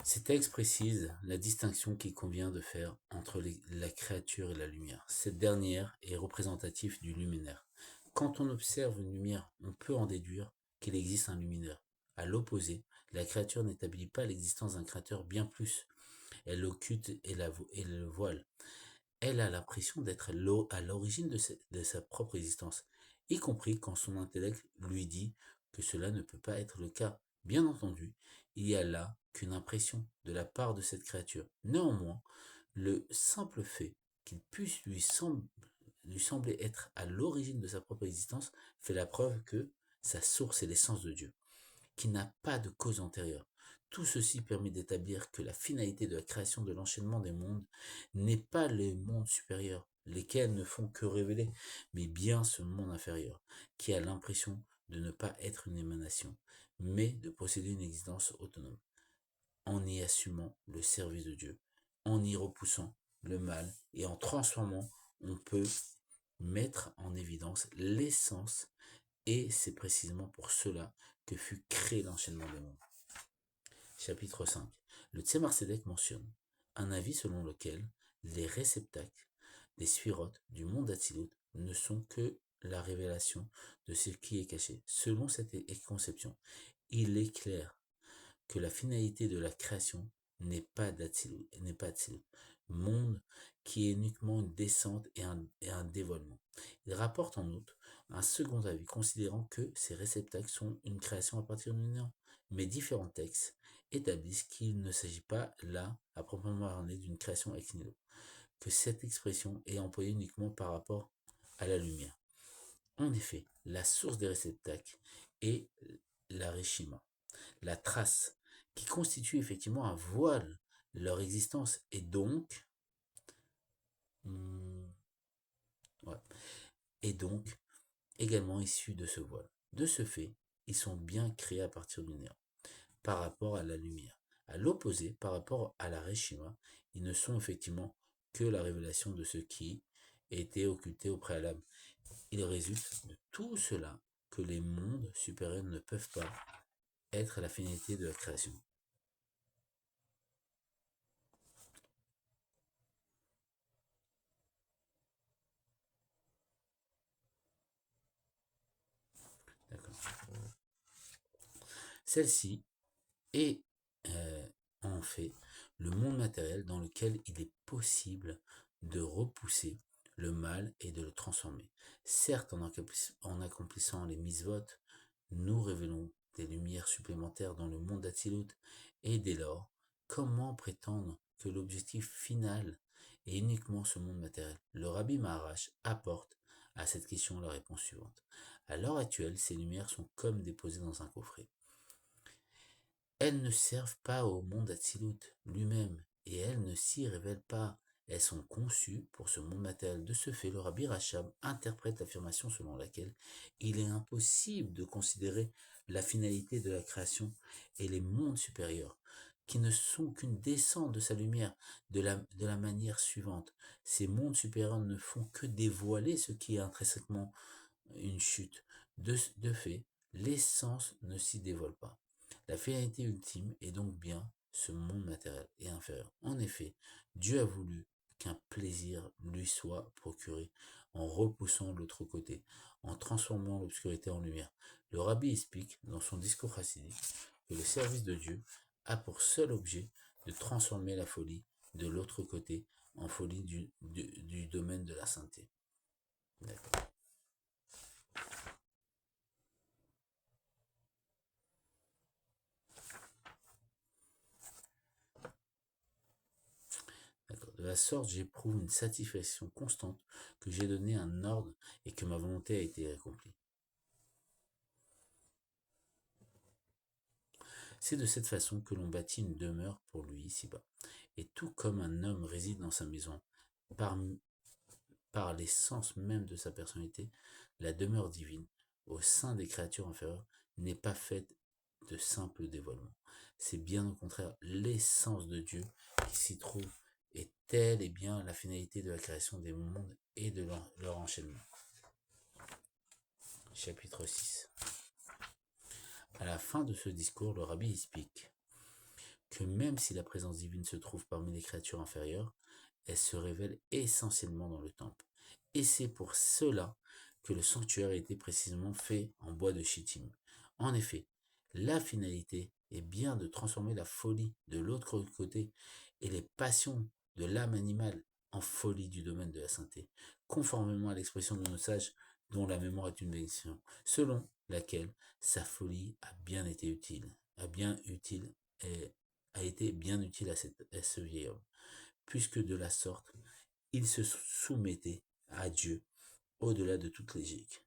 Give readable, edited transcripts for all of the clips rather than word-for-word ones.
Ces textes précisent la distinction qu'il convient de faire entre la créature et la lumière. Cette dernière est représentative du luminaire. Quand on observe une lumière, on peut en déduire qu'il existe un luminaire. À l'opposé, la créature n'établit pas l'existence d'un créateur, bien plus. Elle l'occulte et le voile. Elle a l'impression d'être à l'origine de sa propre existence, y compris quand son intellect lui dit que cela ne peut pas être le cas. Bien entendu, il y a là qu'une impression de la part de cette créature. Néanmoins, le simple fait qu'il puisse lui sembler être à l'origine de sa propre existence fait la preuve que sa source est l'essence de Dieu, qui n'a pas de cause antérieure. Tout ceci permet d'établir que la finalité de la création de l'enchaînement des mondes n'est pas les mondes supérieurs, lesquels ne font que révéler, mais bien ce monde inférieur, qui a l'impression de ne pas être une émanation, mais de posséder une existence autonome, en y assumant le service de Dieu, en y repoussant le mal et en transformant, on peut mettre en évidence l'essence, et c'est précisément pour cela que fut créé l'enchaînement des mondes. Chapitre 5. Le Tzemar Tzedek mentionne un avis selon lequel les réceptacles des sphirotes du monde d'Atsilut ne sont que la révélation de ce qui est caché. Selon cette conception, il est clair que la finalité de la création n'est pas d'Atsilut, monde qui est uniquement une descente et un dévoilement. Il rapporte en outre un second avis, considérant que ces réceptacles sont une création à partir du néant, mais différents textes établissent qu'il ne s'agit pas là, à proprement parler, d'une création ex nihilo, que cette expression est employée uniquement par rapport à la lumière. En effet, la source des réceptacles est la Reshima, la trace, qui constitue effectivement un voile de leur existence, et donc, ouais, et donc également issus de ce voile. De ce fait, ils sont bien créés à partir du néant, par rapport à la lumière. À l'opposé, par rapport à la Reshima, ils ne sont effectivement que la révélation de ce qui était occulté au préalable. Il résulte de tout cela que les mondes supérieurs ne peuvent pas être la finalité de la création. D'accord. Celle-ci est en fait le monde matériel dans lequel il est possible de repousser le mal et de le transformer. Certes, en accomplissant les mitzvot, nous révélons des lumières supplémentaires dans le monde d'Atsilut, et dès lors, comment prétendre que l'objectif final est uniquement ce monde matériel? Le Rabbi Maharash apporte à cette question la réponse suivante. À l'heure actuelle, ces lumières sont comme déposées dans un coffret. Elles ne servent pas au monde Atsilut lui-même, et elles ne s'y révèlent pas. Elles sont conçues pour ce monde matériel. De ce fait, le Rabbi Rachab interprète l'affirmation selon laquelle il est impossible de considérer la finalité de la création et les mondes supérieurs, qui ne sont qu'une descente de sa lumière, de la manière suivante. Ces mondes supérieurs ne font que dévoiler ce qui est intrinsèquement une chute. De fait, l'essence ne s'y dévoile pas. La finalité ultime est donc bien ce monde matériel et inférieur. En effet, Dieu a voulu qu'un plaisir lui soit procuré en repoussant l'autre côté, en transformant l'obscurité en lumière. Le rabbi explique dans son discours chassidique que le service de Dieu a pour seul objet de transformer la folie de l'autre côté en folie du domaine de la sainteté. D'accord. De la sorte, j'éprouve une satisfaction constante que j'ai donné un ordre et que ma volonté a été accomplie. C'est de cette façon que l'on bâtit une demeure pour lui ici-bas. Et tout comme un homme réside dans sa maison par, par l'essence même de sa personnalité, la demeure divine au sein des créatures inférieures n'est pas faite de simples dévoilements. C'est bien au contraire l'essence de Dieu qui s'y trouve, et telle est bien la finalité de la création des mondes et de leur enchaînement. Chapitre 6. À la fin de ce discours, le rabbi explique que même si la présence divine se trouve parmi les créatures inférieures, elle se révèle essentiellement dans le temple. Et c'est pour cela que le sanctuaire a été précisément fait en bois de chittim. En effet, la finalité est bien de transformer la folie de l'autre côté et les passions de l'âme animale en folie du domaine de la sainteté, conformément à l'expression de nos sages dont la mémoire est une bénédiction, selon laquelle sa folie a bien utile, et a été bien utile à ce vieil homme, puisque de la sorte, il se soumettait à Dieu au-delà de toute logique.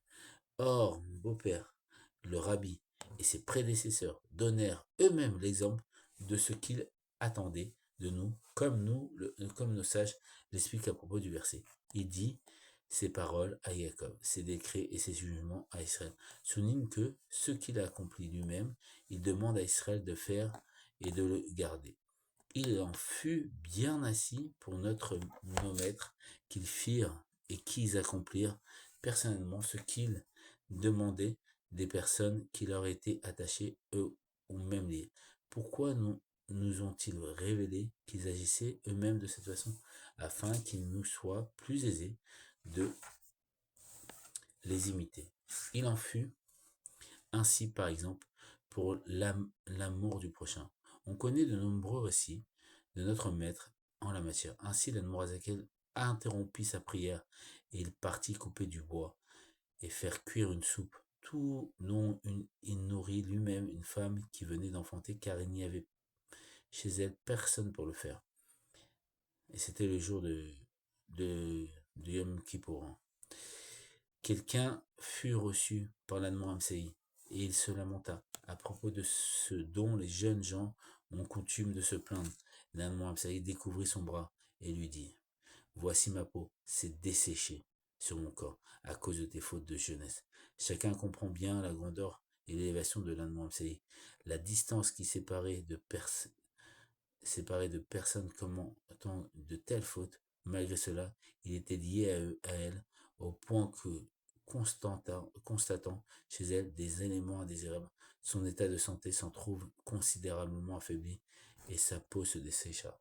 Or, mon beau-père, le rabbi et ses prédécesseurs donnèrent eux-mêmes l'exemple de ce qu'ils attendaient de nous, comme nos sages l'expliquent à propos du verset. Il dit ses paroles à Jacob, ses décrets et ses jugements à Israël. Souligne que ce qu'il a accompli lui-même, il demande à Israël de faire et de le garder. Il en fut bien ainsi pour nos maîtres qu'ils firent et qu'ils accomplirent personnellement ce qu'ils demandaient des personnes qui leur étaient attachées eux ou même liées. Pourquoi nous ont-ils révélé qu'ils agissaient eux-mêmes de cette façon, afin qu'il nous soit plus aisé de les imiter. Il en fut ainsi, par exemple, pour l'amour du prochain. On connaît de nombreux récits de notre maître en la matière. Ainsi, l'Admorazakel interrompit sa prière et il partit couper du bois et faire cuire une soupe. Tout dont il nourrit lui-même une femme qui venait d'enfanter car il n'y avait chez elle personne pour le faire. Et c'était le jour de Yom Kippour. Quelqu'un fut reçu par l'Admoramsei et il se lamenta à propos de ce dont les jeunes gens ont coutume de se plaindre. L'Admoramsei découvrit son bras et lui dit: Voici ma peau, c'est desséché sur mon corps à cause de tes fautes de jeunesse. Chacun comprend bien la grandeur et l'élévation de l'Admoramsei. La distance qui séparait de personnes commettant de telles fautes. Malgré cela, il était lié à elle au point que, constatant chez elle des éléments indésirables, son état de santé s'en trouve considérablement affaibli et sa peau se dessécha.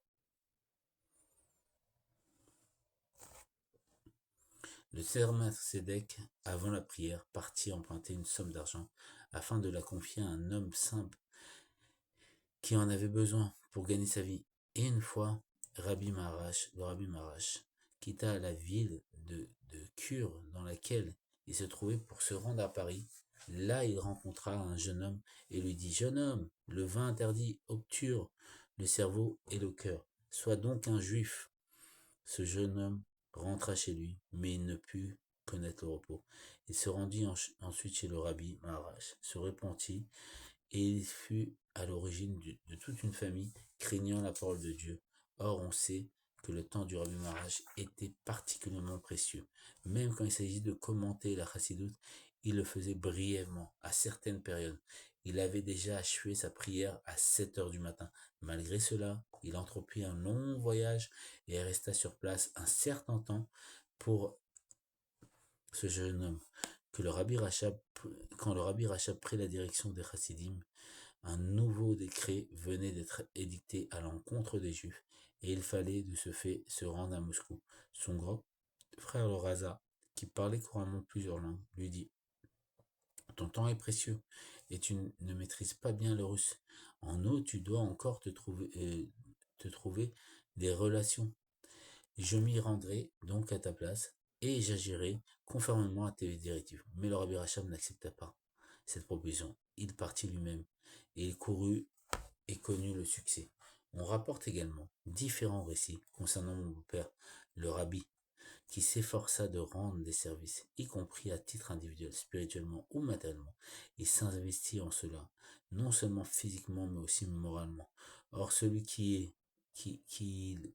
Le Tzemach Tzedek, avant la prière, partit emprunter une somme d'argent afin de la confier à un homme simple qui en avait besoin pour gagner sa vie. Et une fois, le Rabbi Maharash, quitta la ville de Kure dans laquelle il se trouvait pour se rendre à Paris. Là, il rencontra un jeune homme et lui dit: Jeune homme, le vin interdit obture le cerveau et le cœur. Sois donc un juif. Ce jeune homme rentra chez lui, mais il ne put connaître le repos. Il se rendit ensuite chez le Rabbi Maharash, se repentit, et il fut à l'origine de toute une famille craignant la parole de Dieu. Or, on sait que le temps du Rabbi Maharash était particulièrement précieux. Même quand il s'agit de commenter la Chassidoute, il le faisait brièvement, à certaines périodes. Il avait déjà achevé sa prière à 7 heures du matin. Malgré cela, il entreprit un long voyage et resta sur place un certain temps pour ce jeune homme. Quand le Rabbi Rachab prit la direction des Chassidim, un nouveau décret venait d'être édicté à l'encontre des Juifs, et il fallait de ce fait se rendre à Moscou. Son grand frère le Raza, qui parlait couramment plusieurs langues, lui dit: Ton temps est précieux, et tu ne maîtrises pas bien le russe. En eau, tu dois encore te trouver des relations. Je m'y rendrai donc à ta place, et j'agirai conformément à tes directives. Mais le Rabbi Rachab n'accepta pas cette proposition. Il partit lui-même, et il courut et connut le succès. On rapporte également différents récits concernant mon beau-père, le rabbi, qui s'efforça de rendre des services, y compris à titre individuel, spirituellement ou matériellement. Il s'investit en cela, non seulement physiquement, mais aussi moralement. Or, celui qui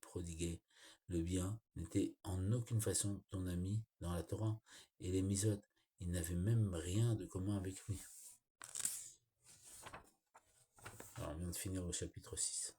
prodiguait le bien n'était en aucune façon ton ami dans la Torah et les misotes. Il n'avait même rien de commun avec lui. Alors, on vient de finir le chapitre 6.